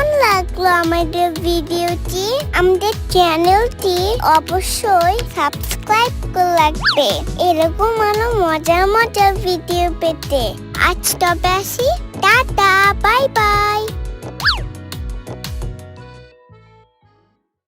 কেমন লাগলো আমাদের ভিডিওটি? আমাদের চ্যানেলটি অবশ্যই সাবস্ক্রাইব করে রাখবে এরকম আরো মজার মজার ভিডিও পেতে। আজ তবে আসি, টাটা, বাই বাই।